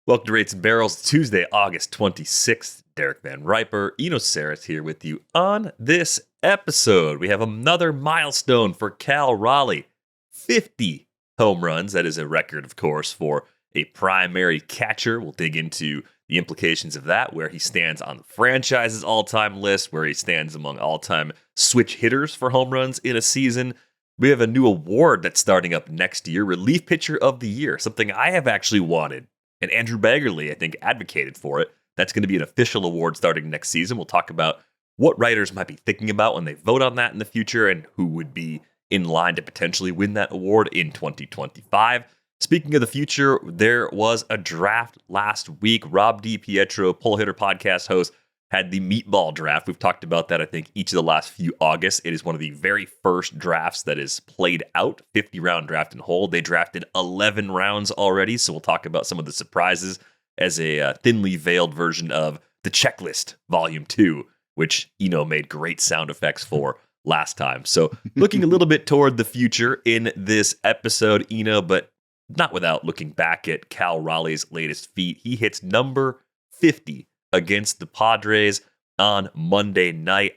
Welcome to Rates and Barrels, Tuesday, August 26th. Derek Van Riper, Eno Saris here with you on this episode. We have another milestone for Cal Raleigh. 50 home runs. That is a record, of course, for a primary catcher. We'll dig into the implications of that, where he stands on the franchise's all-time list, where he stands among all-time switch hitters for home runs in a season. We have a new award that's starting up next year, Relief Pitcher of the Year, something I have actually wanted. And Andrew Baggerly, I think, advocated for it. That's going to be an official award starting next season. We'll talk about what writers might be thinking about when they vote on that in the future and who would be in line to potentially win that award in 2025. Speaking of the future, there was a draft last week. Rob DiPietro, Pull Hitter podcast host, had the Meatball Draft. We've talked about that, I think, each of the last few Augusts. It is one of the very first drafts that is played out, 50-round draft and hold. They drafted 11 rounds already, so we'll talk about some of the surprises as a thinly veiled version of the Checklist Volume 2, which Eno made great sound effects for last time. So looking a little bit toward the future in this episode, Eno, but not without looking back at Cal Raleigh's latest feat. He hits number 50 against the Padres on Monday night.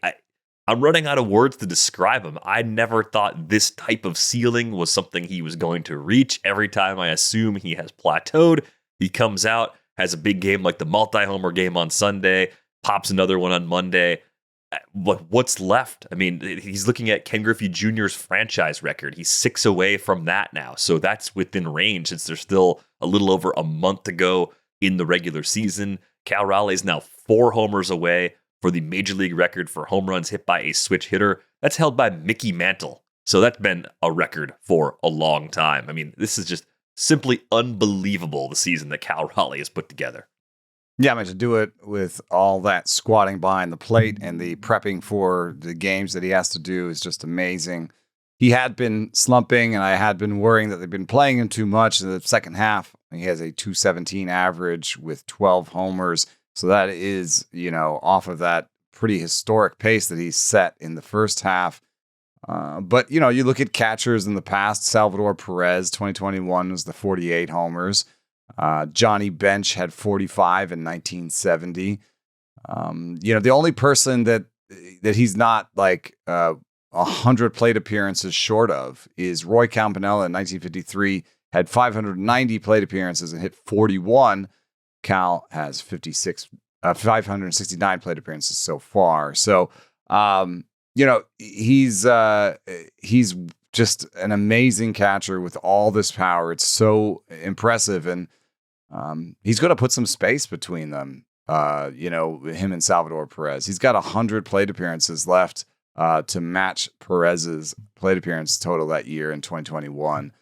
I'm running out of words to describe him. I never thought this type of ceiling was something he was going to reach. Every time I assume he has plateaued, he comes out, has a big game like the multi-homer game on Sunday, pops another one on Monday. What's left? I mean, he's looking at Ken Griffey Jr.'s franchise record. He's 6 away from that now. So that's within range since there's still a little over a month to go in the regular season. Cal Raleigh is now 4 homers away for the major league record for home runs hit by a switch hitter. That's held by Mickey Mantle. So that's been a record for a long time. I mean, this is just simply unbelievable, the season that Cal Raleigh has put together. Yeah, I mean, to do it with all that squatting behind the plate and the prepping for the games that he has to do is just amazing. He had been slumping, and I had been worrying that they've been playing him too much in the second half. He has a 217 average with 12 homers. So that is, off of that pretty historic pace that he's set in the first half. But, you look at catchers in the past. Salvador Perez, 2021, was the 48 homers. Johnny Bench had 45 in 1970. The only person that he's not like 100 plate appearances short of is Roy Campanella in 1953, had 590 plate appearances and hit 41. Cal has 569 plate appearances so far. So, he's just an amazing catcher with all this power. It's so impressive. And he's going to put some space between them, him and Salvador Perez. He's got 100 plate appearances left to match Perez's plate appearance total that year in 2021.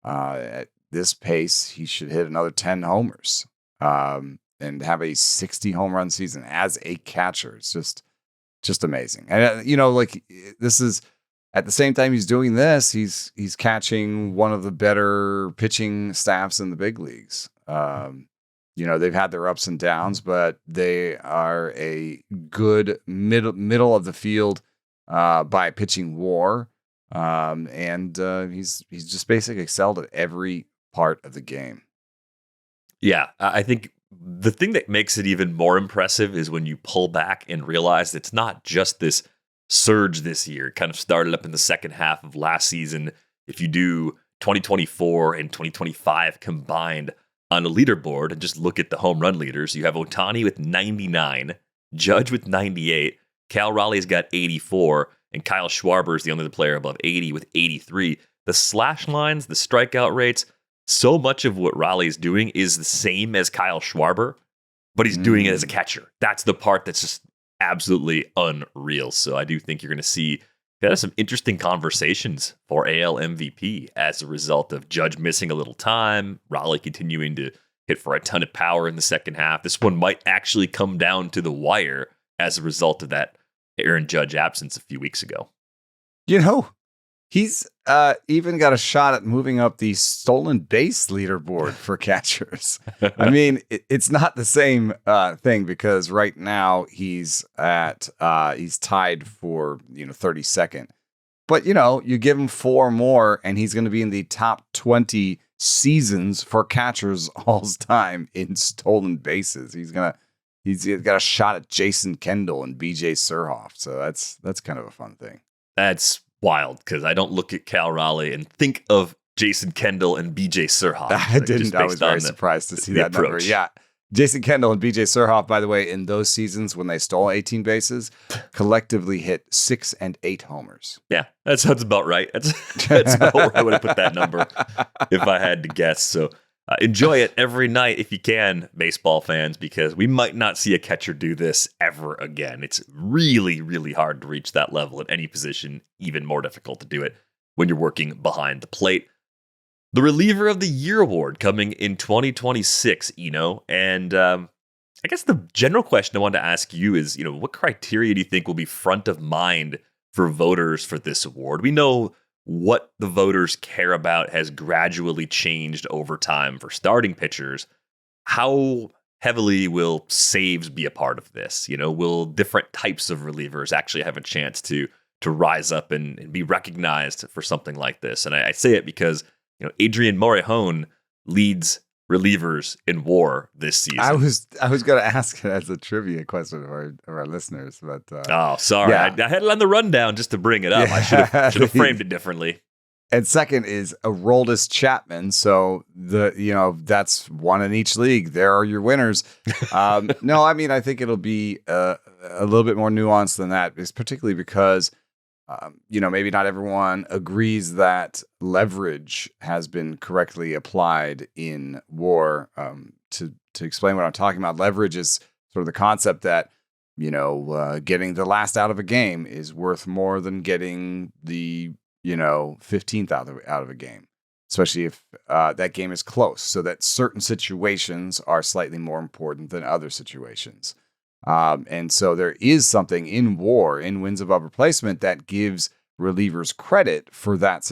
At this pace, he should hit another 10 homers and have a 60 home run season as a catcher. It's just amazing. And, this is at the same time he's doing this, he's catching one of the better pitching staffs in the big leagues. They've had their ups and downs, but they are a good middle of the field by pitching WAR. And he's just basically excelled at every part of the game. Yeah, I think the thing that makes it even more impressive is when you pull back and realize it's not just this surge this year. It kind of started up in the second half of last season. If you do 2024 and 2025 combined on a leaderboard and just look at the home run leaders, you have Ohtani with 99, Judge with 98, Cal Raleigh's got 84, and Kyle Schwarber is the only player above 80 with 83. The slash lines, the strikeout rates, so much of what Raleigh is doing is the same as Kyle Schwarber, but he's doing it as a catcher. That's the part that's just absolutely unreal. So I do think you're going to see some interesting conversations for AL MVP as a result of Judge missing a little time, Raleigh continuing to hit for a ton of power in the second half. This one might actually come down to the wire as a result of that Aaron Judge absence a few weeks ago. He's even got a shot at moving up the stolen base leaderboard for catchers. I mean, it's not the same thing because right now he's tied for 32nd. But you give him 4 more, and he's going to be in the top 20 seasons for catchers all time in stolen bases. He's got a shot at Jason Kendall and BJ Surhoff. So that's kind of a fun thing. That's wild because I don't look at Cal Raleigh and think of Jason Kendall and BJ Surhoff. I didn't. I was very surprised to see that number. Yeah. Jason Kendall and BJ Surhoff, by the way, in those seasons when they stole 18 bases, collectively hit 6 and 8 homers. Yeah, that sounds about right. That's about where I would have put that number if I had to guess. So enjoy it every night if you can, baseball fans, because we might not see a catcher do this ever again. It's really, really hard to reach that level at any position, even more difficult to do it when you're working behind the plate. The Reliever of the Year award coming in 2026, Eno. And I guess the general question I wanted to ask you is, what criteria do you think will be front of mind for voters for this award? We know what the voters care about has gradually changed over time for starting pitchers. How heavily will saves be a part of this? Will different types of relievers actually have a chance to rise up and be recognized for something like this? And I say it because Adrian Morejon leads relievers in WAR this season. I was going to ask it as a trivia question of our listeners, but sorry, yeah. I had it on the rundown just to bring it up. Yeah. I should have framed it differently. And second is Aroldis Chapman. So that's one in each league. There are your winners. No, I mean I think it'll be a little bit more nuanced than that, is particularly because. Maybe not everyone agrees that leverage has been correctly applied in WAR. To explain what I'm talking about, leverage is sort of the concept that, getting the last out of a game is worth more than getting the, 15th out of a game, especially if that game is close, so that certain situations are slightly more important than other situations. And so there is something in WAR, in wins above replacement, that gives relievers credit for that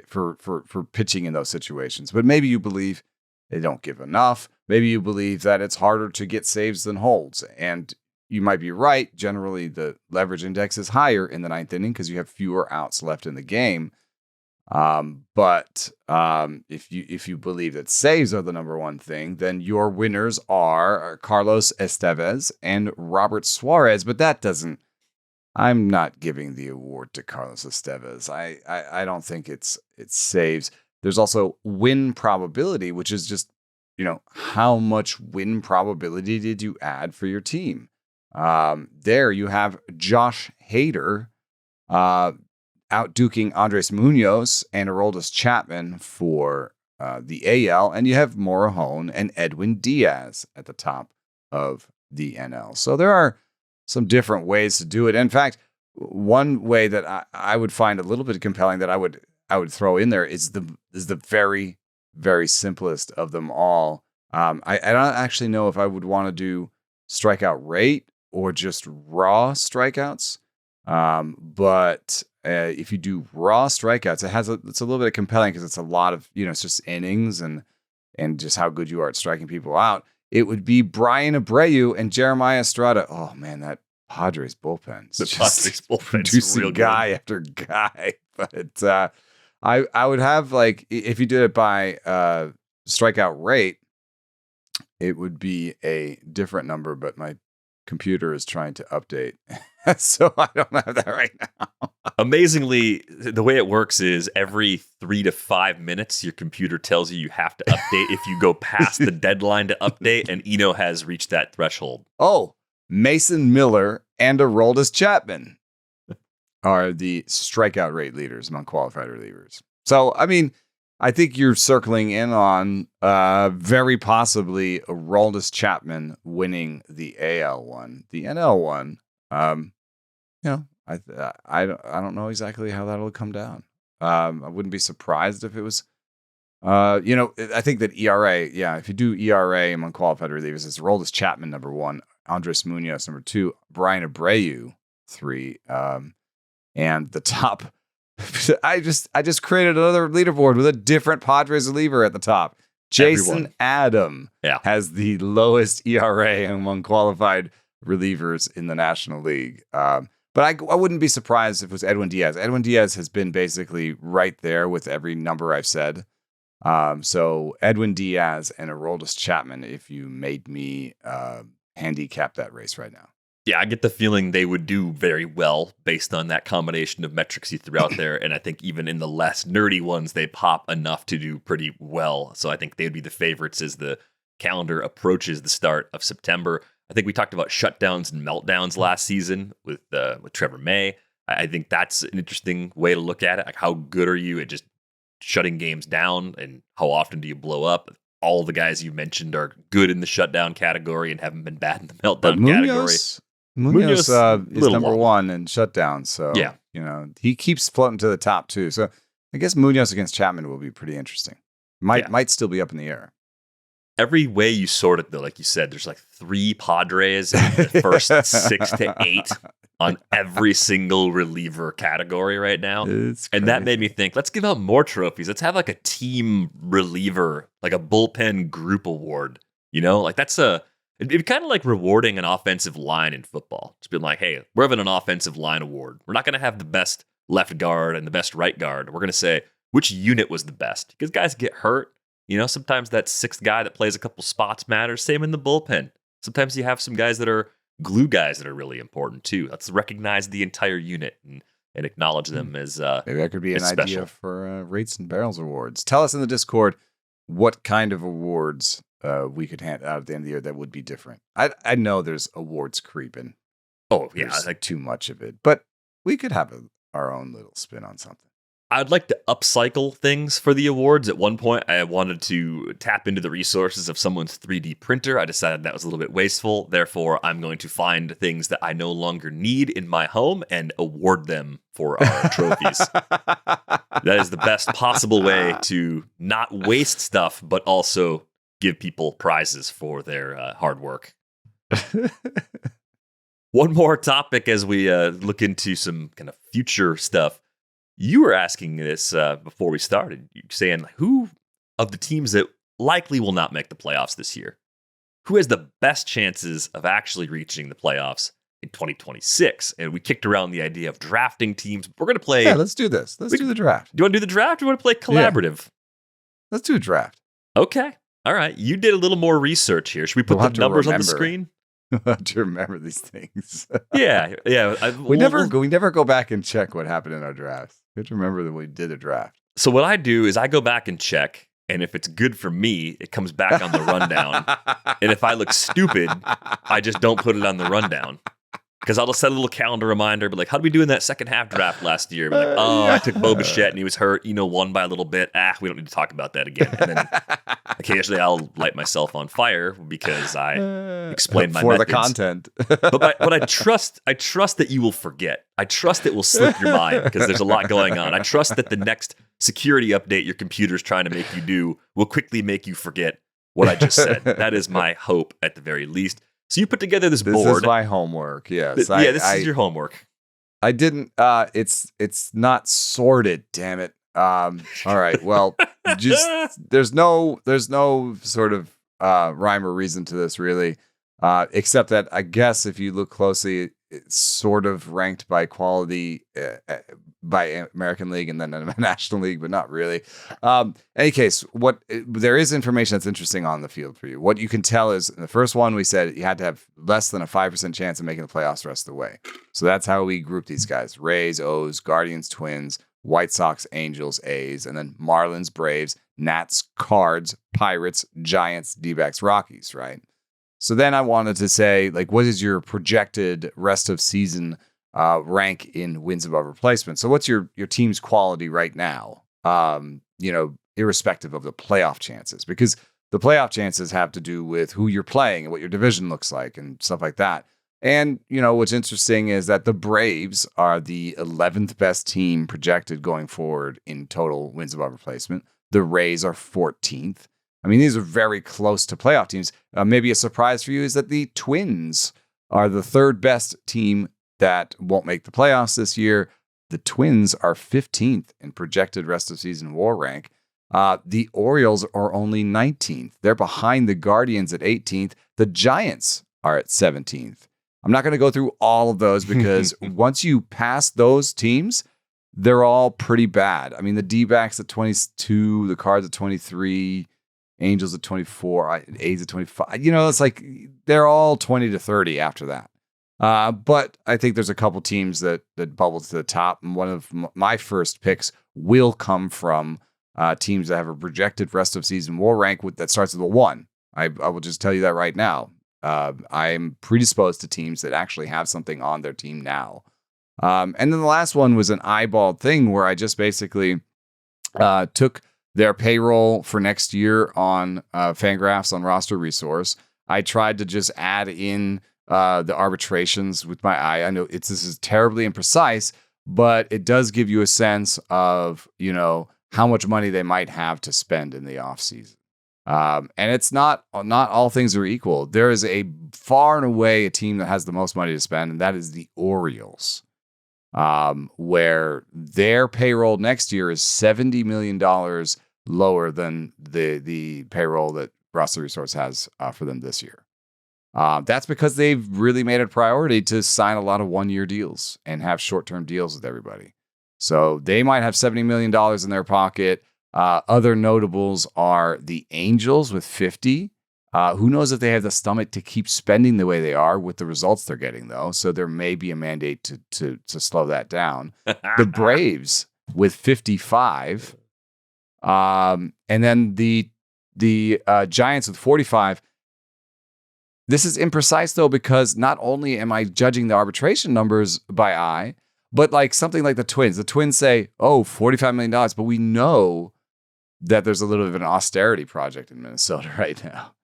for pitching in those situations. But maybe you believe they don't give enough. Maybe you believe that it's harder to get saves than holds. And you might be right. Generally, the leverage index is higher in the ninth inning because you have fewer outs left in the game. But if you believe that saves are the number one thing, then your winners are Carlos Estevez and Robert Suarez. But I'm not giving the award to Carlos Estevez. I don't think it's saves. There's also win probability, which is just, how much win probability did you add for your team? There you have Josh Hader, outduking Andres Munoz and Aroldis Chapman for the AL, and you have Morejon and Edwin Diaz at the top of the NL. So there are some different ways to do it. In fact, one way that I would find a little bit compelling that I would throw in there is the very, very simplest of them all. I don't actually know if I would want to do strikeout rate or just raw strikeouts. But if you do raw strikeouts, it's a little bit compelling because it's a lot of, it's just innings and just how good you are at striking people out. It would be Brian Abreu and Jeremiah Estrada. Oh man, that Padres bullpen. The Padres bullpen producing guy after guy. But I would have, like, if you did it by strikeout rate, it would be a different number, but my computer is trying to update. So I don't have that right now. Amazingly, the way it works is every 3 to 5 minutes, your computer tells you have to update if you go past the deadline to update, and Eno has reached that threshold. Oh, Mason Miller and Aroldis Chapman are the strikeout rate leaders among qualified relievers. So, I mean, I think you're circling in on very possibly Aroldis Chapman winning the AL one. The NL one, I don't know exactly how that'll come down. I wouldn't be surprised if it was, I think that ERA, if you do ERA among qualified relievers, it's Aroldis Chapman number 1, Andres Munoz number 2, Brian Abreu 3, and the top. I just created another leaderboard with a different Padres reliever at the top. Jason Adam has the lowest ERA among qualified relievers in the National League. But I wouldn't be surprised if it was Edwin Diaz. Edwin Diaz has been basically right there with every number I've said. So Edwin Diaz and Aroldis Chapman, if you made me handicap that race right now. Yeah, I get the feeling they would do very well based on that combination of metrics you threw out there. And I think even in the less nerdy ones, they pop enough to do pretty well. So I think they'd be the favorites as the calendar approaches the start of September. I think we talked about shutdowns and meltdowns last season with Trevor May. I think that's an interesting way to look at it. Like, how good are you at just shutting games down, and how often do you blow up? All the guys you mentioned are good in the shutdown category and haven't been bad in the meltdown category. Munoz is number one in shutdowns. So, yeah, he keeps floating to the top too. So I guess Munoz against Chapman will be pretty interesting. Might still be up in the air. Every way you sort it, though, like you said, there's like 3 Padres in the first 6 to 8 on every single reliever category right now. And that made me think, let's give out more trophies. Let's have like a team reliever, like a bullpen group award. Like it'd be kind of like rewarding an offensive line in football. It's been like, hey, we're having an offensive line award. We're not going to have the best left guard and the best right guard. We're going to say which unit was the best, because guys get hurt. Sometimes that 6th guy that plays a couple spots matters. Same in the bullpen. Sometimes you have some guys that are glue guys that are really important too. Let's recognize the entire unit and acknowledge them as maybe that could be an special idea for Rates and Barrels awards. Tell us in the Discord what kind of awards we could hand out at the end of the year that would be different. I know there's awards creeping. Oh yeah, there's like too much of it, but we could have our own little spin on something. I'd like to upcycle things for the awards. At one point, I wanted to tap into the resources of someone's 3D printer. I decided that was a little bit wasteful. Therefore, I'm going to find things that I no longer need in my home and award them for our trophies. That is the best possible way to not waste stuff, but also give people prizes for their hard work. One more topic as we look into some kind of future stuff. You were asking this before we started, saying who of the teams that likely will not make the playoffs this year, who has the best chances of actually reaching the playoffs in 2026? And we kicked around the idea of drafting teams. We're going to play. Yeah, let's do this. Let's do the draft. Do you want to do the draft, or do you want to play collaborative? Yeah. Let's do a draft. Okay. All right. You did a little more research here. Should we put the numbers on the screen? We'll have to remember these things. Yeah. We never go back and check what happened in our drafts. We have to remember that we did a draft. So what I do is I go back and check, and if it's good for me, it comes back on the rundown. And if I look stupid, I just don't put it on the rundown. Because I'll just set a little calendar reminder, but like, how did we do in that second half draft last year? But like, I took Bo Bichette and he was hurt. Won by a little bit. We don't need to talk about that again. And then occasionally I'll light myself on fire because I explained my for methods. The content. but I trust that you will forget. I trust it will slip your mind because there's a lot going on. I trust that the next security update your computer's trying to make you do will quickly make you forget what I just said. That is my hope at the very least. So you put together this board. This is my homework. Yes. This is your homework. I didn't. It's not sorted. Damn it. All right. Well, just there's no sort of rhyme or reason to this really, except that I guess if you look closely, it's sort of ranked by quality by American League and then National League, but not really. Any case, there is information that's interesting on the field for you. What you can tell is in the first one, we said you had to have less than a 5% chance of making the playoffs the rest of the way. So that's how we group these guys: Rays, O's, Guardians, Twins, White Sox, Angels, A's, and then Marlins, Braves, Nats, Cards, Pirates, Giants, D-backs, Rockies, right? So then I wanted to say, like, what is your projected rest of season rank in wins above replacement? So what's your team's quality right now, irrespective of the playoff chances? Because the playoff chances have to do with who you're playing and what your division looks like and stuff like that. And, what's interesting is that the Braves are the 11th best team projected going forward in total wins above replacement. The Rays are 14th. I mean, these are very close to playoff teams. Maybe a surprise for you is that the Twins are the 3rd best team that won't make the playoffs this year. The Twins are 15th in projected rest of season WAR rank. The Orioles are only 19th. They're behind the Guardians at 18th. The Giants are at 17th. I'm not going to go through all of those because once you pass those teams, they're all pretty bad. I mean, the D-backs at 22, the Cards at 23, Angels at 24, A's at 25. It's like they're all 20 to 30 after that. But I think there's a couple teams that bubble to the top. And one of my first picks will come from teams that have a projected rest of season WAR rank that starts with a 1. I will just tell you that right now. I'm predisposed to teams that actually have something on their team now. And then the last one was an eyeballed thing where I just basically took their payroll for next year on Fangraphs on Roster Resource. I tried to just add in the arbitrations with my eye. I know this is terribly imprecise, but it does give you a sense of, how much money they might have to spend in the offseason. And it's not all things are equal. There is a far and away a team that has the most money to spend, and that is the Orioles, where their payroll next year is $70 million lower than the payroll that Roster Resource has for them this year. That's because they've really made it a priority to sign a lot of one-year deals and have short-term deals with everybody. So they might have $70 million in their pocket. Other notables are the Angels with 50. Who knows if they have the stomach to keep spending the way they are with the results they're getting, though. So there may be a mandate to slow that down. The Braves with 55. And then the Giants with 45. This is imprecise, though, because not only am I judging the arbitration numbers by eye, but like something like the Twins. The Twins say, $45 million, but we know that there's a little bit of an austerity project in Minnesota right now.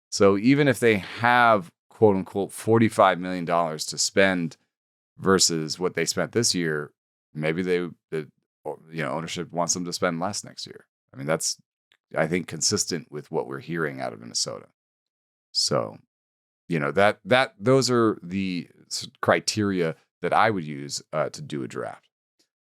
So even if they have, quote unquote, $45 million to spend versus what they spent this year, maybe ownership wants them to spend less next year. I mean, that's, I think, consistent with what we're hearing out of Minnesota. So, those are the criteria that I would use to do a draft.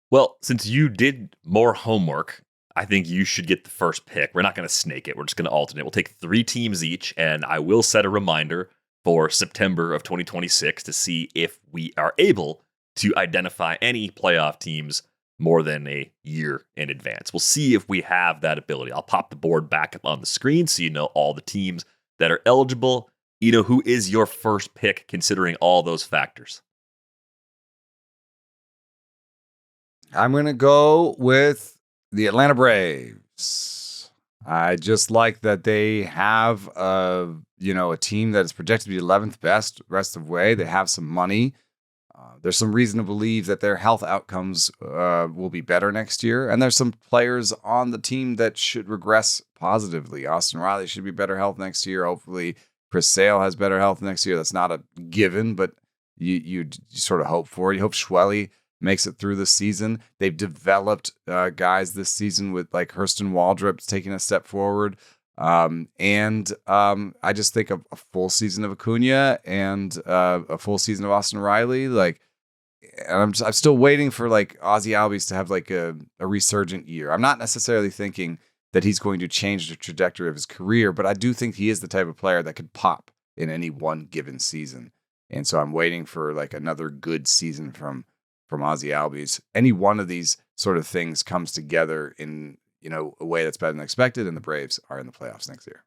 Well, since you did more homework, I think you should get the first pick. We're not going to snake it. We're just going to alternate. We'll take 3 teams each, and I will set a reminder for September of 2026 to see if we are able to identify any playoff teams more than a year in advance. We'll see if we have that ability. I'll pop the board back up on the screen so you know all the teams that are eligible. Who is your first pick considering all those factors? I'm going to go with the Atlanta Braves. I just like that they have a team that is projected to be 11th best rest of way. They have some money. There's some reason to believe that their health outcomes will be better next year. And there's some players on the team that should regress positively. Austin Riley should be better health next year. Hopefully Chris Sale has better health next year. That's not a given, but you sort of hope for it. You hope Schwelly makes it through the season. They've developed guys this season with like Hurston Waldrop taking a step forward. And I just think a full season of Acuna and a full season of Austin Riley. And I'm still waiting for like Ozzie Albies to have like a resurgent year. I'm not necessarily thinking that he's going to change the trajectory of his career, but I do think he is the type of player that could pop in any one given season. And so I'm waiting for like another good season from Ozzie Albies. Any one of these sort of things comes together in, a way that's better than expected, and the Braves are in the playoffs next year.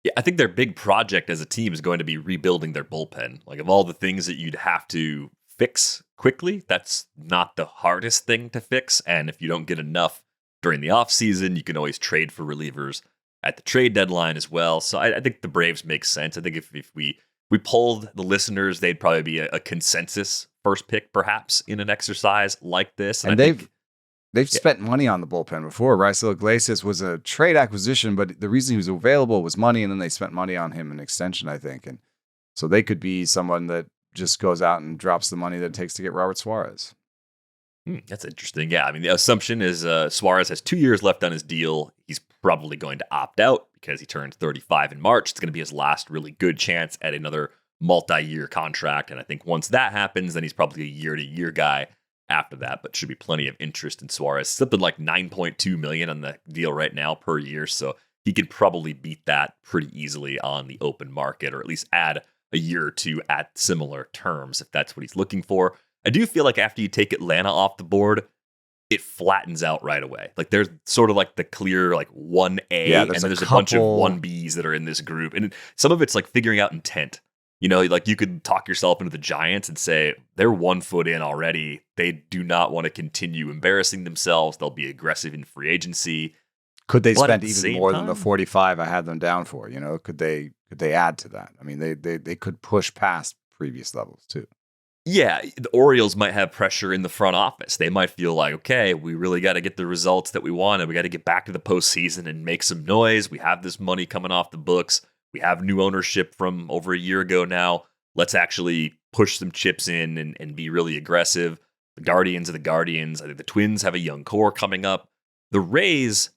Yeah, I think their big project as a team is going to be rebuilding their bullpen. Like, of all the things that you'd have to fix quickly, that's not the hardest thing to fix. And if you don't get enough during the offseason, you can always trade for relievers at the trade deadline as well. So I think the Braves make sense. I think if we polled the listeners, they'd probably be a consensus first pick, perhaps, in an exercise like this. And they've spent money on the bullpen before. Raisel Iglesias was a trade acquisition, but the reason he was available was money, and then they spent money on him in extension, I think. And so they could be someone that just goes out and drops the money that it takes to get Robert Suarez. That's interesting. Yeah, I mean, the assumption is Suarez has 2 years left on his deal. He's probably going to opt out because he turned 35 in March. It's going to be his last really good chance at another multi-year contract. And I think once that happens, then he's probably a year-to-year guy after that. But should be plenty of interest in Suarez. Something like $9.2 million on the deal right now per year. So he could probably beat that pretty easily on the open market, or at least add a year or two at similar terms if that's what he's looking for. I do feel like after you take Atlanta off the board, it flattens out right away. Like there's sort of like the clear like 1A, and then there's a bunch of 1Bs that are in this group. And some of it's like figuring out intent. You know, like you could talk yourself into the Giants and say they're 1 foot in already. They do not want to continue embarrassing themselves. They'll be aggressive in free agency. Could they spend even more than the 45 I had them down for? You know, could they add to that? I mean, they could push past previous levels too. Yeah, the Orioles might have pressure in the front office. They might feel like, okay, we really got to get the results that we wanted. We got to get back to the postseason and make some noise. We have this money coming off the books. We have new ownership from over a year ago now. Let's actually push some chips in and be really aggressive. The Guardians are the Guardians. I think the Twins have a young core coming up. The Rays,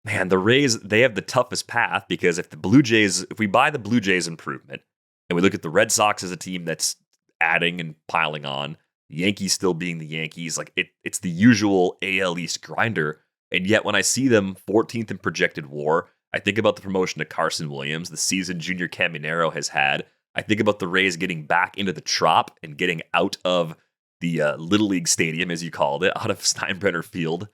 man, they have the toughest path because if we buy the Blue Jays improvement and we look at the Red Sox as a team that's adding and piling on, the Yankees still being the Yankees, like it's the usual AL East grinder. And yet when I see them 14th in projected WAR, I think about the promotion to Carson Williams, the season Junior Caminero has had. I think about the Rays getting back into the Trop and getting out of the Little League Stadium, as you called it, out of Steinbrenner Field.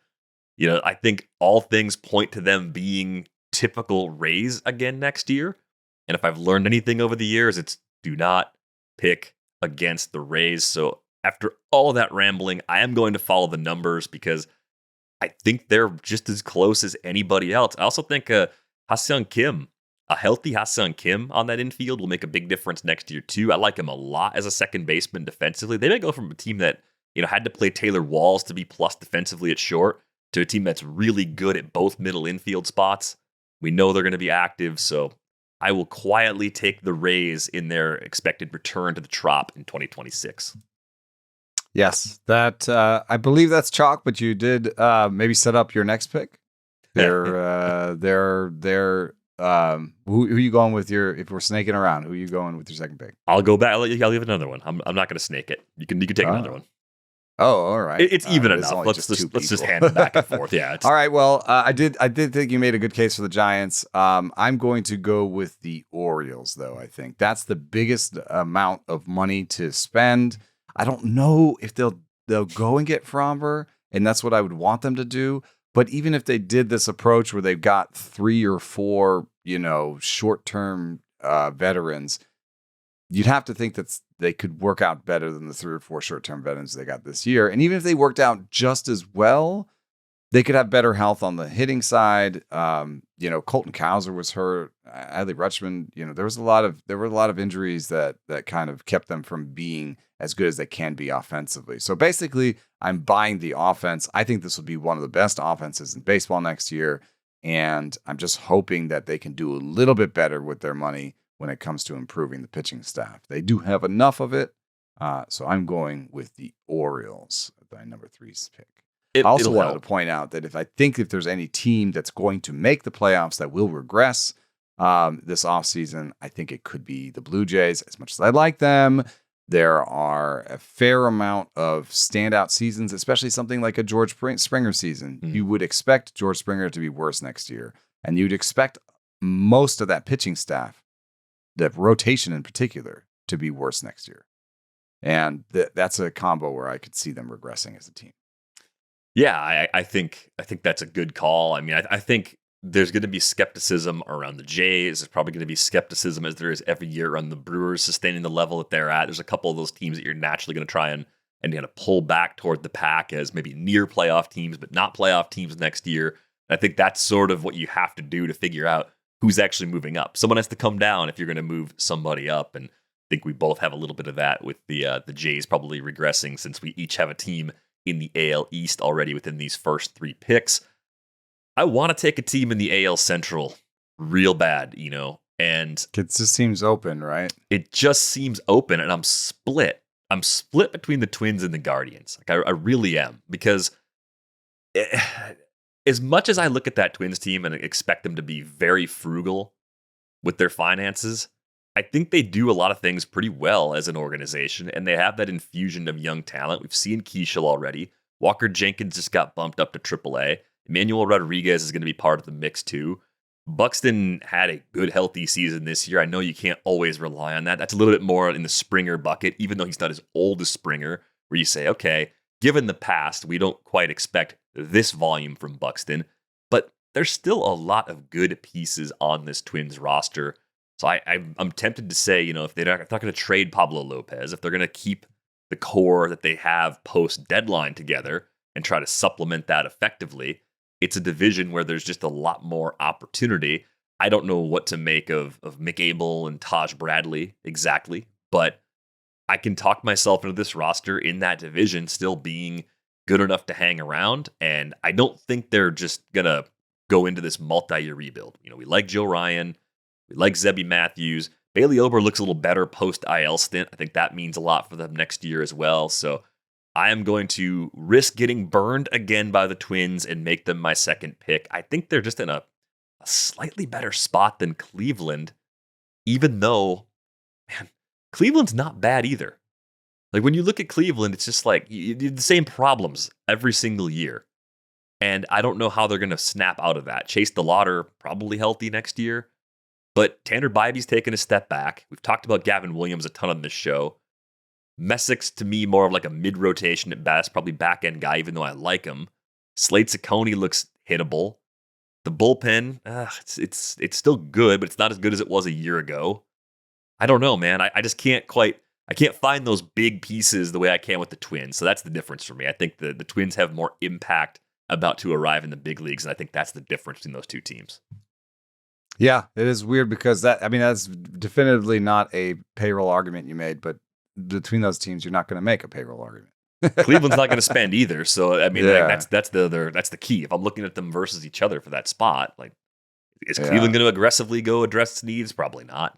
You know, I think all things point to them being typical Rays again next year. And if I've learned anything over the years, it's do not pick against the Rays. So after all of that rambling, I am going to follow the numbers because I think they're just as close as anybody else. I also think Ha-Seong Kim, a healthy Ha-Seong Kim on that infield will make a big difference next year too. I like him a lot as a second baseman defensively. They may go from a team that, you know, had to play Taylor Walls to be plus defensively at short to a team that's really good at both middle infield spots. We know they're going to be active, so I will quietly take the Rays in their expected return to the Trop in 2026. Yes, that I believe that's chalk, but you did maybe set up your next pick. Who are you going with if we're snaking around, who are you going with your second pick? I'll go back. I'll leave another one. I'm not going to snake it. You can take another one. Oh, all right. It's even enough. Let's just hand it back and forth. Yeah. All right. Well, I did think you made a good case for the Giants. I'm going to go with the Orioles, though. I think that's the biggest amount of money to spend. I don't know if they'll go and get Framber, and that's what I would want them to do. But even if they did this approach where they've got 3 or 4, short-term veterans, you'd have to think that they could work out better than the 3 or 4 short-term veterans they got this year. And even if they worked out just as well, they could have better health on the hitting side. Colton Cowser was hurt. Adley Rutschman, there were a lot of injuries that kind of kept them from being as good as they can be offensively. So basically, I'm buying the offense. I think this will be one of the best offenses in baseball next year. And I'm just hoping that they can do a little bit better with their money when it comes to improving the pitching staff. They do have enough of it. So I'm going with the Orioles at my number 3 pick. I also wanted to point out that if there's any team that's going to make the playoffs that will regress this offseason, I think it could be the Blue Jays. As much as I like them, there are a fair amount of standout seasons, especially something like a George Springer season. You would expect George Springer to be worse next year, and you'd expect most of that pitching staff, the rotation in particular, to be worse next year. And that's a combo where I could see them regressing as a team. Yeah, I think that's a good call. I mean, I think there's going to be skepticism around the Jays. There's probably going to be skepticism as there is every year around the Brewers sustaining the level that they're at. There's a couple of those teams that you're naturally going to try and kind of pull back toward the pack as maybe near playoff teams, but not playoff teams next year. And I think that's sort of what you have to do to figure out who's actually moving up. Someone has to come down if you're going to move somebody up. And I think we both have a little bit of that with the Jays probably regressing since we each have a team in the AL East already within these first 3 picks. I want to take a team in the AL Central real bad, and it just seems open, right? It just seems open, and I'm split. I'm split between the Twins and the Guardians. Like I really am, because as much as I look at that Twins team and expect them to be very frugal with their finances, I think they do a lot of things pretty well as an organization, and they have that infusion of young talent. We've seen Keishel already. Walker Jenkins just got bumped up to AAA. Emmanuel Rodriguez is going to be part of the mix too. Buxton had a good, healthy season this year. I know you can't always rely on that. That's a little bit more in the Springer bucket, even though he's not as old as Springer, where you say, okay, given the past, we don't quite expect this volume from Buxton, but there's still a lot of good pieces on this Twins roster. So I'm tempted to say, if they're not going to trade Pablo Lopez, if they're going to keep the core that they have post-deadline together and try to supplement that effectively, it's a division where there's just a lot more opportunity. I don't know what to make of Mick Abel and Taj Bradley exactly, but I can talk myself into this roster in that division still being good enough to hang around, and I don't think they're just going to go into this multi-year rebuild. We like Joe Ryan, we like Zebby Matthews. Bailey Ober looks a little better post-IL stint. I think that means a lot for them next year as well, so I am going to risk getting burned again by the Twins and make them my second pick. I think they're just in a slightly better spot than Cleveland, even though, man, Cleveland's not bad either. Like, when you look at Cleveland, it's just like you the same problems every single year. And I don't know how they're going to snap out of that. Chase DeLauder, probably healthy next year. But Tanner Bybee's taken a step back. We've talked about Gavin Williams a ton on this show. Messick's, to me, more of like a mid-rotation at best, probably back-end guy, even though I like him. Slate Ciccone looks hittable. The bullpen, it's still good, but it's not as good as it was a year ago. I don't know, man. I just can't find those big pieces the way I can with the Twins. So that's the difference for me. I think the Twins have more impact about to arrive in the big leagues, and I think that's the difference between those two teams. Yeah, it is weird because that's definitively not a payroll argument you made, but between those teams, you're not going to make a payroll argument. Cleveland's not going to spend either. So, I mean, that's the key. If I'm looking at them versus each other for that spot, like, is Cleveland going to aggressively go address needs? Probably not.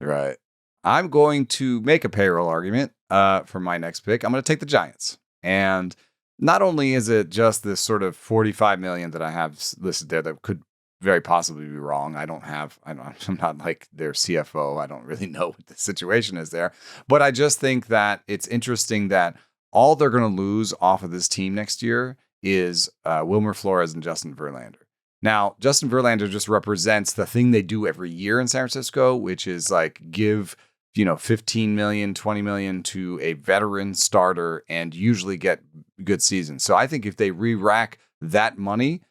Right. I'm going to make a payroll argument for my next pick. I'm going to take the Giants. And not only is it just this sort of $45 million that I have listed there that could very possibly be wrong. I'm not like their CFO. I don't really know what the situation is there. But I just think that it's interesting that all they're going to lose off of this team next year is Wilmer Flores and Justin Verlander. Now, Justin Verlander just represents the thing they do every year in San Francisco, which is like give, $15 million, $20 million to a veteran starter and usually get good seasons. So I think if they re-rack that money,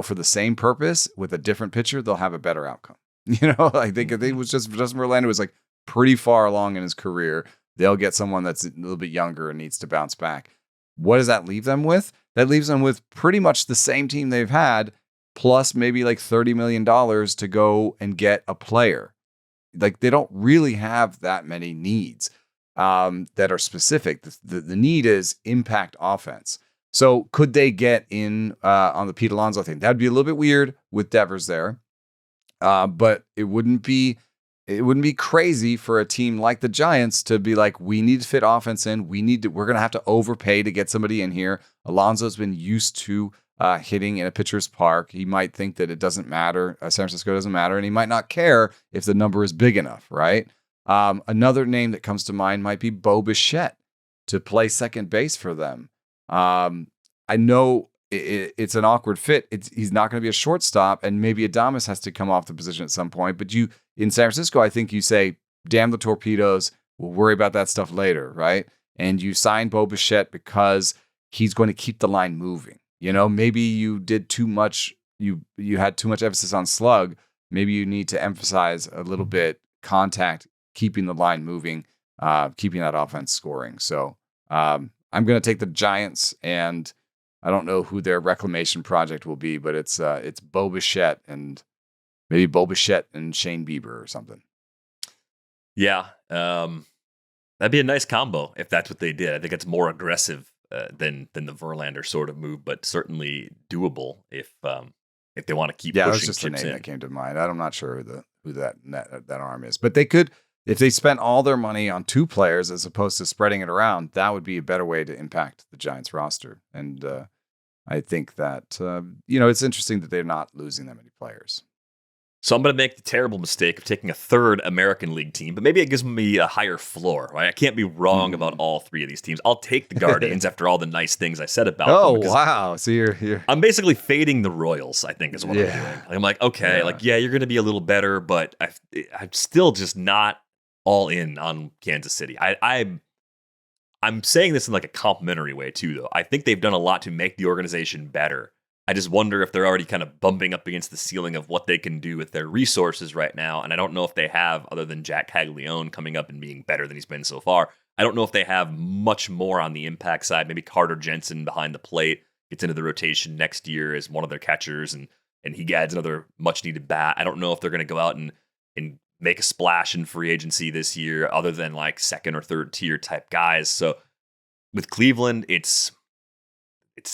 for the same purpose with a different pitcher, they'll have a better outcome. I think if it was just Justin Verlander was like pretty far along in his career, they'll get someone that's a little bit younger and needs to bounce back. What does that leave them with? That leaves them with pretty much the same team they've had, plus maybe like $30 million to go and get a player. Like, they don't really have that many needs that are specific. The need is impact offense. So could they get in on the Pete Alonso thing? That'd be a little bit weird with Devers there, but it wouldn't be crazy for a team like the Giants to be like, we need to fit offense in. We're going to have to overpay to get somebody in here. Alonso's been used to hitting in a pitcher's park. He might think that it doesn't matter. San Francisco doesn't matter, and he might not care if the number is big enough, right? Another name that comes to mind might be Bo Bichette to play second base for them. I know it's an awkward fit. He's not going to be a shortstop, and maybe Adames has to come off the position at some point. But in San Francisco, I think you say, damn the torpedoes. We'll worry about that stuff later, right? And you sign Bo Bichette because he's going to keep the line moving. Maybe you did too much. You had too much emphasis on slug. Maybe you need to emphasize a little bit contact, keeping the line moving, keeping that offense scoring. So I'm going to take the Giants, and I don't know who their reclamation project will be, but it's Bo Bichette and maybe Bo Bichette and Shane Bieber or something. Yeah, that'd be a nice combo if that's what they did. I think it's more aggressive than the Verlander sort of move, but certainly doable if they want to keep pushing chips in. Yeah, that's just the name that came to mind. I'm not sure who that arm is, but they could. If they spent all their money on two players as opposed to spreading it around, that would be a better way to impact the Giants roster. And I think that, it's interesting that they're not losing that many players. So I'm going to make the terrible mistake of taking a third American League team, but maybe it gives me a higher floor, right? I can't be wrong about all three of these teams. I'll take the Guardians after all the nice things I said about them. Oh, wow. So you're... I'm basically fading the Royals, I think, is what I'm doing. I'm like, okay, you're going to be a little better, but I'm still just not all in on Kansas City. I'm I'm saying this in like a complimentary way too, though. I think they've done a lot to make the organization better. I just wonder if they're already kind of bumping up against the ceiling of what they can do with their resources right now. And I don't know if they have, other than Jack Caglione coming up and being better than he's been so far, I don't know if they have much more on the impact side. Maybe Carter Jensen behind the plate gets into the rotation next year as one of their catchers, and he adds another much-needed bat. I don't know if they're going to go out and make a splash in free agency this year other than like second or third tier type guys. So with Cleveland, it's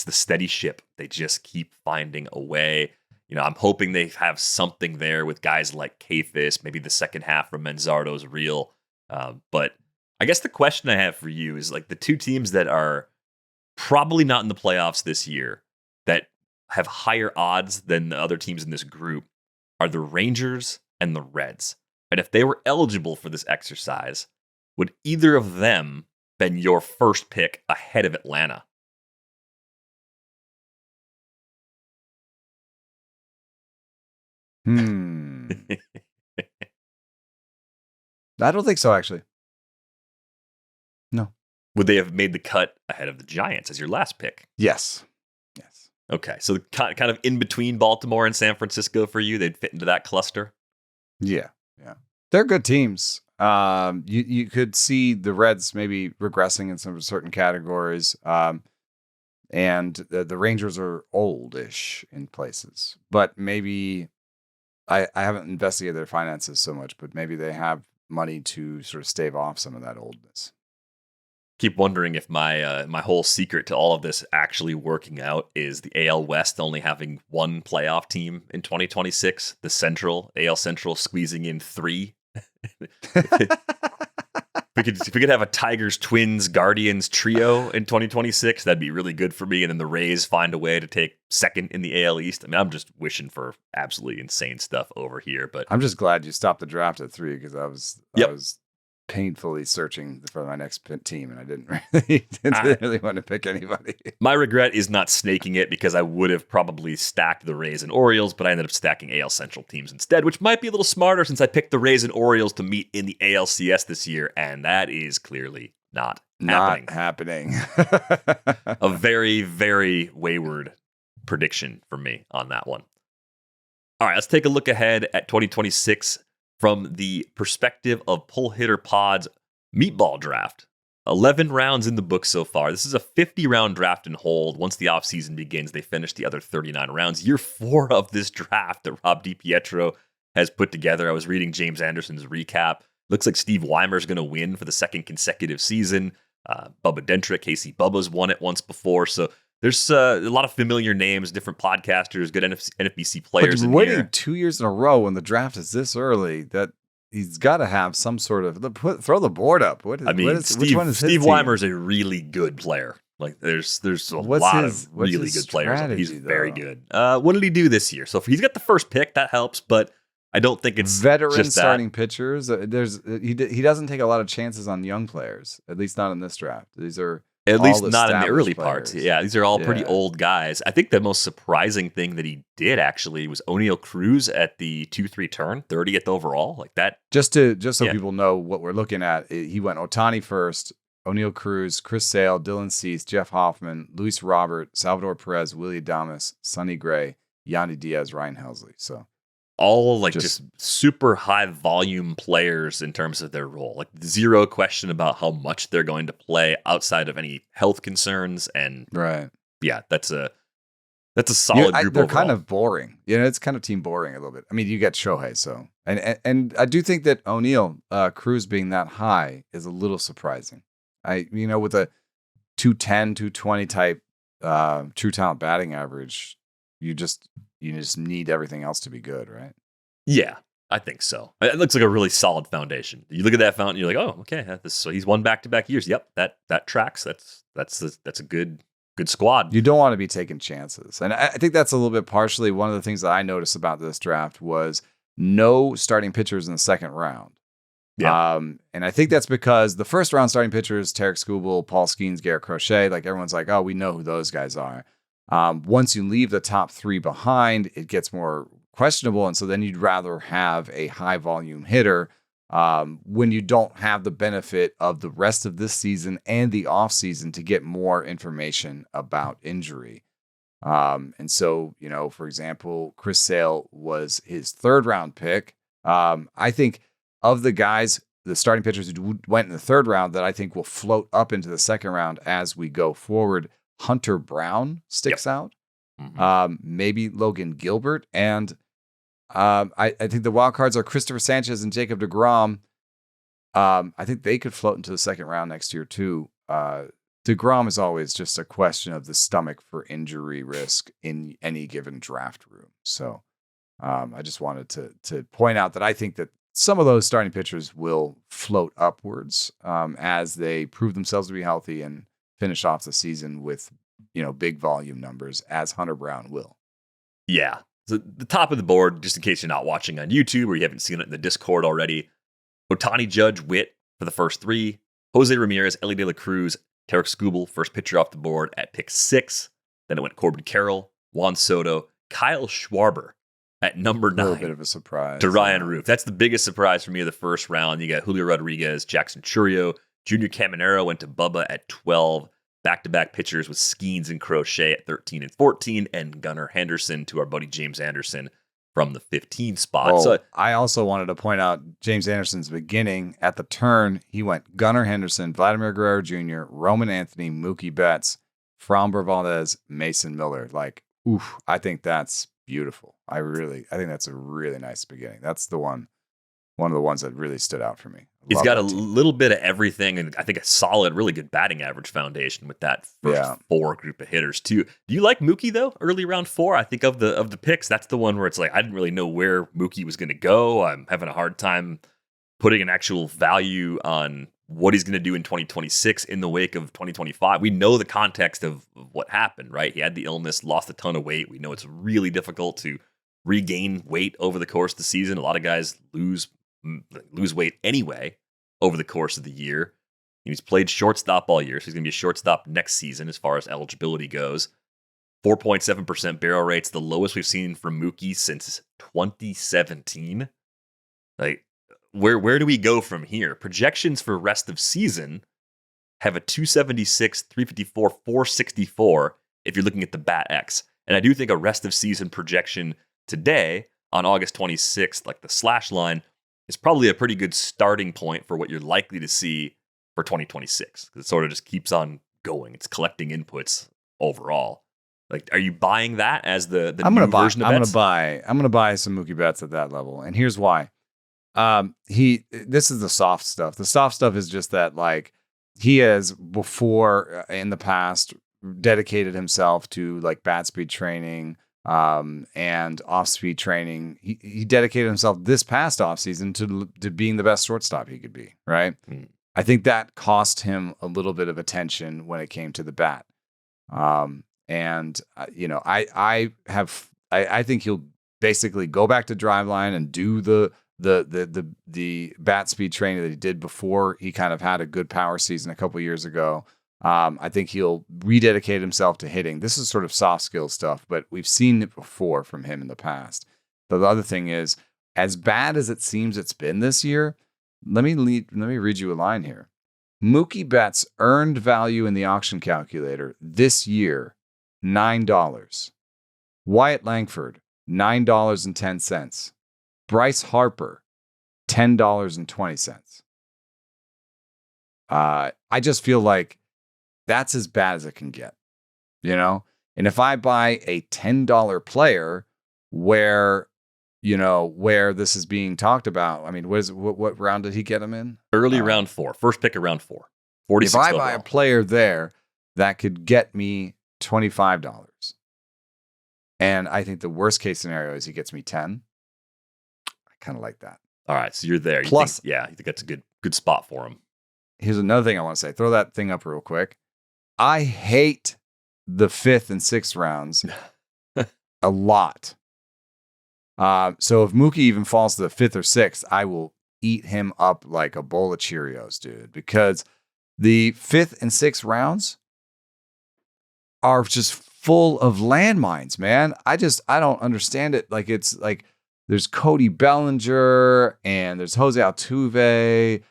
the steady ship. They just keep finding a way. You know, I'm hoping they have something there with guys like Kayfis. Maybe the second half from Manzardo's real. But I guess the question I have for you is like the two teams that are probably not in the playoffs this year that have higher odds than the other teams in this group are the Rangers and the Reds. And if they were eligible for this exercise, would either of them been your first pick ahead of Atlanta? I don't think so, actually. No. Would they have made the cut ahead of the Giants as your last pick? Yes. Okay, so kind of in between Baltimore and San Francisco for you, they'd fit into that cluster? Yeah. They're good teams. You could see the Reds maybe regressing in some certain categories. And the Rangers are oldish in places. But maybe, I haven't investigated their finances so much, but maybe they have money to sort of stave off some of that oldness. Keep wondering if my whole secret to all of this actually working out is the AL West only having one playoff team in 2026, the Central, AL Central squeezing in 3. If we could have a Tigers, Twins, Guardians trio in 2026, that'd be really good for me. And then the Rays find a way to take second in the AL East. I mean, I'm just wishing for absolutely insane stuff over here. But I'm just glad you stopped the draft at 3 because I was painfully searching for my next team, and I didn't really want to pick anybody. My regret is not snaking it because I would have probably stacked the Rays and Orioles, but I ended up stacking AL Central teams instead, which might be a little smarter since I picked the Rays and Orioles to meet in the ALCS this year, and that is clearly not happening. A very, very wayward prediction for me on that one. All right, let's take a look ahead at 2026 from the perspective of Pull Hitter Pod's Meatball Draft. 11 rounds in the book so far. This is a 50-round draft and hold. Once the offseason begins, they finish the other 39 rounds. Year 4 of this draft that Rob DiPietro has put together. I was reading James Anderson's recap. Looks like Steve Weimer's going to win for the second consecutive season. Bubba Dentrick, Casey Bubba's won it once before. So there's a lot of familiar names, different podcasters, good NFBC players. But waiting 2 years in a row when the draft is this early, that he's got to have some sort of throw the board up. Steve Weimer's a really good player. Like there's a lot of really good players. He's very good. What did he do this year? So if he's got the first pick, that helps, but I don't think it's veteran just starting pitchers. He doesn't take a lot of chances on young players, at least not in this draft. These are at least not in the early players. parts. Yeah, these are all pretty old guys. I think the most surprising thing that he did actually was O'Neill Cruz at the 2-3 turn, 30th overall, like that. Just so people know what we're looking at, he went Ohtani first, O'Neill Cruz, Chris Sale, Dylan Cease, Jeff Hoffman, Luis Robert, Salvador Perez, Willie Adames, Sonny Gray, Yandy Diaz, Ryan Helsley. So all like just super high volume players in terms of their role. Like zero question about how much they're going to play outside of any health concerns. And yeah, that's a solid group. They're overall. Kind of boring. It's kind of team boring a little bit. I mean, you get Shohei, so and I do think that O'Neill Cruz being that high is a little surprising. With a 210, 220 type true talent batting average, you just need everything else to be good, right? Yeah, I think so. It looks like a really solid foundation. You look at that fountain, you're like, oh, okay, so he's won back-to-back years. Yep, that tracks. That's a good squad. You don't want to be taking chances, and I think that's a little bit partially one of the things that I noticed about this draft was no starting pitchers in the second round. Yeah. And I think that's because the first round starting pitchers, Tarek Skubal, Paul Skeens, Garrett Crochet, like everyone's like, oh, we know who those guys are. Once you leave the top 3 behind, it gets more questionable. And so then you'd rather have a high volume hitter when you don't have the benefit of the rest of this season and the off season to get more information about injury. And so, for example, Chris Sale was his 3rd round pick. I think of the guys, the starting pitchers who went in the 3rd round that I think will float up into the 2nd round as we go forward, Hunter Brown sticks out. Maybe Logan Gilbert. And I think the wild cards are Christopher Sanchez and Jacob deGrom. I think they could float into the 2nd round next year too. DeGrom is always just a question of the stomach for injury risk in any given draft room. So I just wanted to point out that I think that some of those starting pitchers will float upwards as they prove themselves to be healthy and finish off the season with, big volume numbers, as Hunter Brown will. Yeah. So the top of the board, just in case you're not watching on YouTube or you haven't seen it in the Discord already, Ohtani, Judge, Witt for the first 3, Jose Ramirez, Ellie De La Cruz, Tarek Skubal, first pitcher off the board at pick 6. Then it went Corbin Carroll, Juan Soto, Kyle Schwarber at number 9. A little bit of a surprise. To Ryan Roof. That's the biggest surprise for me of the first round. You got Julio Rodriguez, Jackson Churio, Junior Caminero went to Bubba at 12. Back-to-back pitchers with Skeens and Crochet at 13 and 14, and Gunnar Henderson to our buddy James Anderson from the 15 spot. So I also wanted to point out James Anderson's beginning. At the turn, he went Gunnar Henderson, Vladimir Guerrero Jr., Roman Anthony, Mookie Betts, Framber Valdez, Mason Miller. I think that's beautiful. I think that's a really nice beginning. That's one of the ones that really stood out for me. He's got a little bit of everything, and I think a solid, really good batting average foundation with that first 4 group of hitters too. Do you like Mookie though? Early round 4, I think of the picks, that's the one where it's like I didn't really know where Mookie was going to go. I'm having a hard time putting an actual value on what he's going to do in 2026 in the wake of 2025. We know the context of what happened, right? He had the illness, lost a ton of weight. We know it's really difficult to regain weight over the course of the season. A lot of guys lose weight anyway over the course of the year. He's played shortstop all year, so he's going to be a shortstop next season as far as eligibility goes. 4.7% barrel rates, the lowest we've seen from Mookie since 2017. Where do we go from here? Projections for rest of season have a 276, 354, 464 if you're looking at the Bat X. And I do think a rest of season projection today on August 26th, like the slash line, is probably a pretty good starting point for what you're likely to see for 2026. It sort of just keeps on going. It's collecting inputs overall. Are you buying that as the new version of bets? I'm gonna buy some Mookie Betts at that level, and here's why. This is the soft stuff. The soft stuff is just that he has before in the past dedicated himself to bat speed training. And off-speed training. He dedicated himself this past offseason to being the best shortstop he could be, right? I think that cost him a little bit of attention when it came to the bat. I think he'll basically go back to driveline and do the bat speed training that he did before he kind of had a good power season a couple years ago. I think he'll rededicate himself to hitting. This is sort of soft skill stuff, but we've seen it before from him in the past. But the other thing is, as bad as it seems it's been this year, let me read you a line here. Mookie Betts earned value in the auction calculator this year, $9. Wyatt Langford, $9.10. Bryce Harper, $10.20. I just feel like that's as bad as it can get, And if I buy a $10 player where this is being talked about, I mean, what round did he get him in? Early round 4, first pick of round 4. 46 if I overall. buy a player there that could get me $25, and I think the worst case scenario is he gets me 10, I kind of like that. All right, so you're there. Plus, you think that's a good spot for him. Here's another thing I want to say. Throw that thing up real quick. I hate the 5th and 6th rounds a lot. So if Mookie even falls to the 5th or 6th, I will eat him up like a bowl of Cheerios, dude, because the 5th and 6th rounds are just full of landmines, man. I don't understand it. there's Cody Bellinger, and there's Jose Altuve,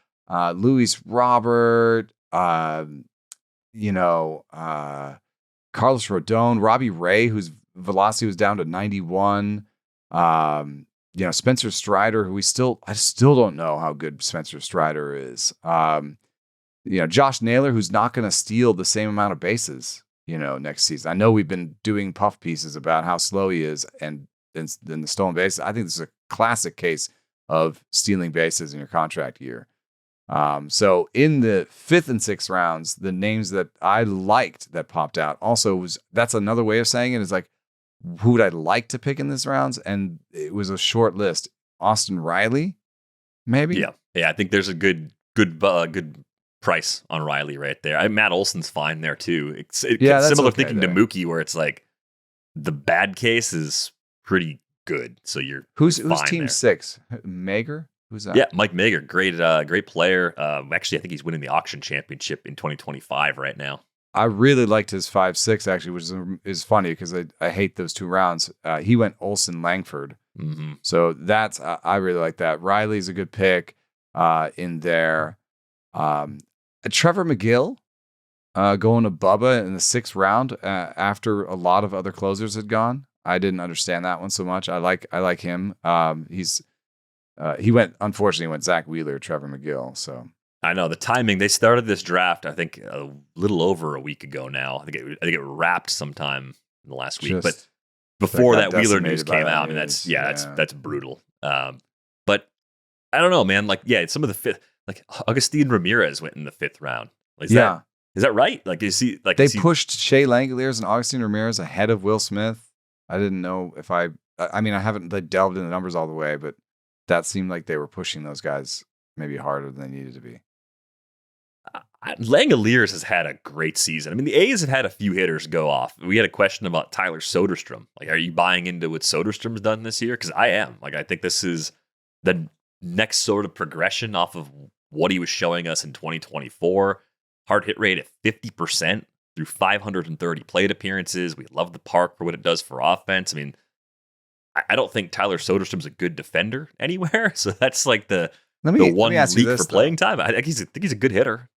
Luis Robert, Carlos Rodon, Robbie Ray, whose velocity was down to 91. Spencer Strider, who I still don't know how good Spencer Strider is. Josh Naylor, who's not going to steal the same amount of bases, next season. I know we've been doing puff pieces about how slow he is and the stolen bases. I think this is a classic case of stealing bases in your contract year. So in the 5th and 6th rounds, the names that I liked that popped out also that's another way of saying it is like, who would I like to pick in this rounds? And it was a short list. Austin Riley, maybe? Yeah. I think there's a good price on Riley right there. Matt Olson's fine there too. It's similar thinking to Mookie, where it's like the bad case is pretty good. So who's team there. 6? Mager? Who's that? Yeah, Mike Mager, great player. Actually, I think he's winning the auction championship in 2025 right now. I really liked his 5-6 actually, which is funny because I hate those 2 rounds. He went Olson Langford, so that's I really like that. Riley's a good pick in there. Trevor McGill going to Bubba in the 6th round after a lot of other closers had gone. I didn't understand that one so much. I like him. He went Zach Wheeler, Trevor McGill. So I know the timing. They started this draft, I think, a little over a week ago now. I think it wrapped sometime in the last week. But before that Wheeler news came out, that's brutal. But I don't know, man. Some of the 5th, like Augustine Ramirez went in the 5th round. Is that right? Like, is he like they pushed Shea Langoliers and Augustine Ramirez ahead of Will Smith? I didn't know if I haven't delved into the numbers all the way, but that seemed like they were pushing those guys maybe harder than they needed to be. Langoliers has had a great season. I mean, the A's have had a few hitters go off. We had a question about Tyler Soderstrom. Like, are you buying into what Soderstrom's done this year? Because I am. Like, I think this is the next sort of progression off of what he was showing us in 2024. Hard hit rate at 50% through 530 plate appearances. We love the park for what it does for offense. I mean, I don't think Tyler Soderstrom's a good defender anywhere. So that's like the one leak for playing time. I think he's a good hitter.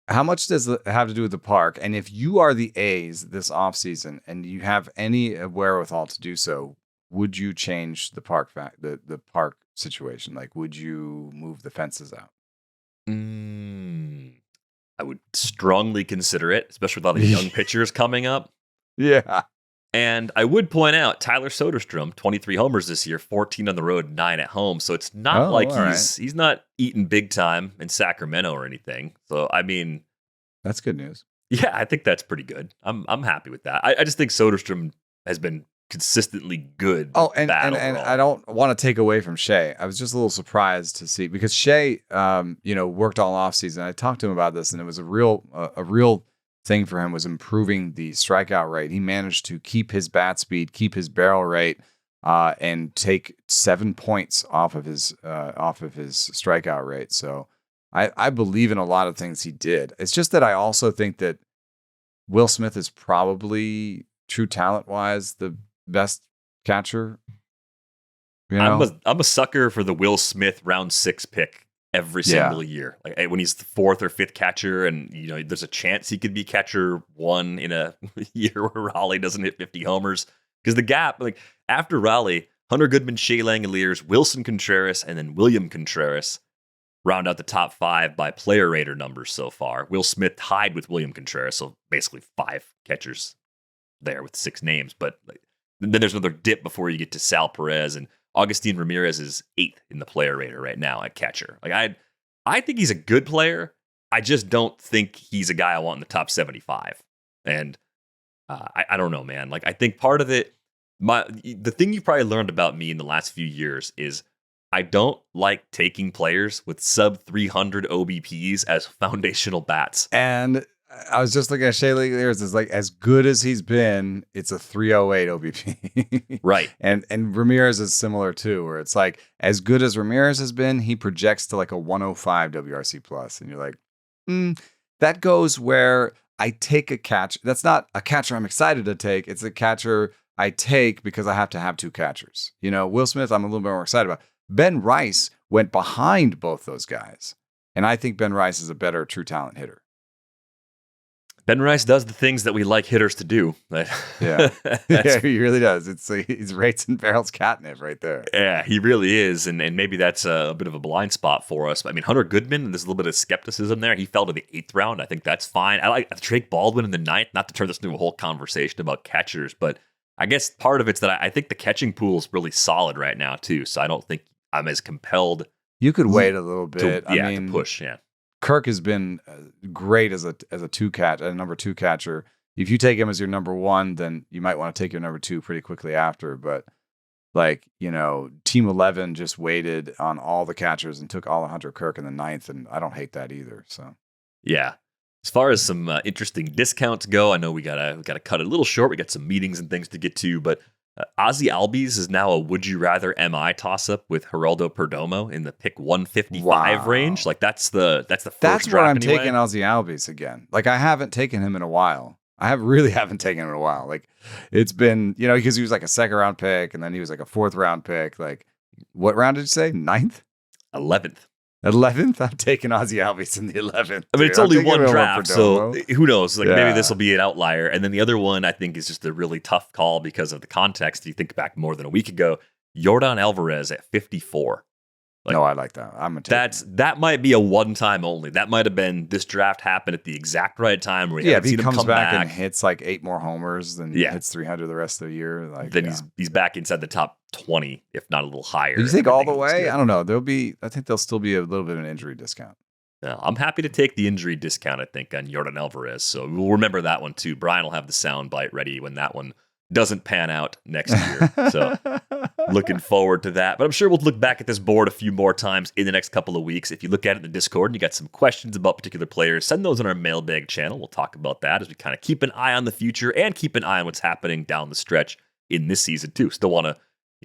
How much does it have to do with the park? And if you are the A's this offseason and you have any wherewithal to do so, would you change the park the park situation? Like, would you move the fences out? I would strongly consider it, especially with all the young pitchers coming up. Yeah. And I would point out Tyler Soderstrom, 23 homers this year, 14 on the road, 9 at home. So it's not he's not eating big time in Sacramento or anything. So, I mean, that's good news. Yeah, I think that's pretty good. I'm happy with that. I just think Soderstrom has been consistently good. Oh, and I don't want to take away from Shea. I was just a little surprised to see because Shea, worked all offseason. I talked to him about this, and it was a real thing for him was improving the strikeout rate. He managed to keep his bat speed, keep his barrel rate, and take 7 points off of his strikeout rate. So I believe in a lot of things he did. It's just that I also think that Will Smith is probably, true talent wise, the best catcher. I'm a sucker for the Will Smith round 6 pick every single year. Like when he's the 4th or 5th catcher, and there's a chance he could be catcher 1 in a year where Raleigh doesn't hit 50 homers. Because the gap, like after Raleigh, Hunter Goodman, Shea Langoliers, Wilson Contreras, and then William Contreras round out the top 5 by player rater numbers so far. Will Smith tied with William Contreras, so basically 5 catchers there with 6 names. But then there's another dip before you get to Sal Perez, and Augustine Ramirez is 8th in the player rater right now at catcher. Like I think he's a good player. I just don't think he's a guy I want in the top 75. And I don't know, man. Like I think part of it, the thing you probably learned about me in the last few years is I don't like taking players with sub 300 OBPs as foundational bats. And I was just looking at Shea Langoliers. It's like, as good as he's been, it's a 308 OBP. Right. And Ramirez is similar too, where it's like, as good as Ramirez has been, he projects to like a 105 WRC plus. And you're like, that goes where I take a catch. That's not a catcher I'm excited to take. It's a catcher I take because I have to have two catchers. Will Smith, I'm a little bit more excited about. Ben Rice went behind both those guys. And I think Ben Rice is a better true talent hitter. Ben Rice does the things that we like hitters to do. Yeah, he really does. He's rates and barrels catnip right there. Yeah, he really is, and maybe that's a bit of a blind spot for us. But I mean, Hunter Goodman, there's a little bit of skepticism there. He fell to the 8th round. I think that's fine. I like Drake Baldwin in the 9th. Not to turn this into a whole conversation about catchers, but I guess part of it's that I think the catching pool is really solid right now too. So I don't think I'm as compelled. You could wait a little bit. To push. Yeah. Kirk has been great as a number 2 catcher. If you take him as your number 1, then you might want to take your number 2 pretty quickly after. But Team 11 just waited on all the catchers and took Alejandro Kirk in the 9th, and I don't hate that either. So yeah. As far as some interesting discounts go, I know we gotta cut it a little short. We got some meetings and things to get to, but Ozzie Albies is now a would you rather MI toss up with Geraldo Perdomo in the pick 155 range. Like that's the first That's where I'm anyway. taking Ozzie Albies again. Like I haven't taken him in a while. I really haven't taken him in a while. Like it's been, because he was like a 2nd round pick and then he was like a 4th round pick. Like what round did you say? 9th? 11th. 11th? I'm taking Ozzie Albies in the 11th. I mean, it's only one draft, so who knows? Like maybe this will be an outlier. And then the other one I think is just a really tough call because of the context. You think back more than a week ago, Yordan Alvarez at 54. No, I like that. That might be a one-time only. That might have been this draft happened at the exact right time where if he comes back and hits like 8 more homers, then hits 300 the rest of the year. Then he's back inside the top 20, if not a little higher. You think all the way? I don't know. I think there'll still be a little bit of an injury discount. Yeah, I'm happy to take the injury discount, I think, on Yordan Alvarez. So we'll remember that one too. Brian will have the sound bite ready when that one doesn't pan out next year. So looking forward to that. But I'm sure we'll look back at this board a few more times in the next couple of weeks. If you look at it in the Discord and you got some questions about particular players, send those on our mailbag channel. We'll talk about that as we kind of keep an eye on the future and keep an eye on what's happening down the stretch in this season too. Still want to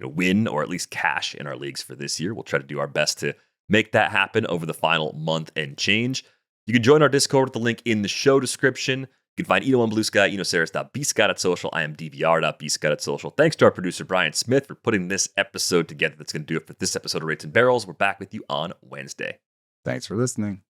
win or at least cash in our leagues for this year. We'll try to do our best to make that happen over the final month and change. You can join our Discord with the link in the show description. You can find Eno on Blue Sky, enoceres.bscott@social. I am dvr.bscott@social. Thanks to our producer, Brian Smith, for putting this episode together. That's going to do it for this episode of Rates and Barrels. We're back with you on Wednesday. Thanks for listening.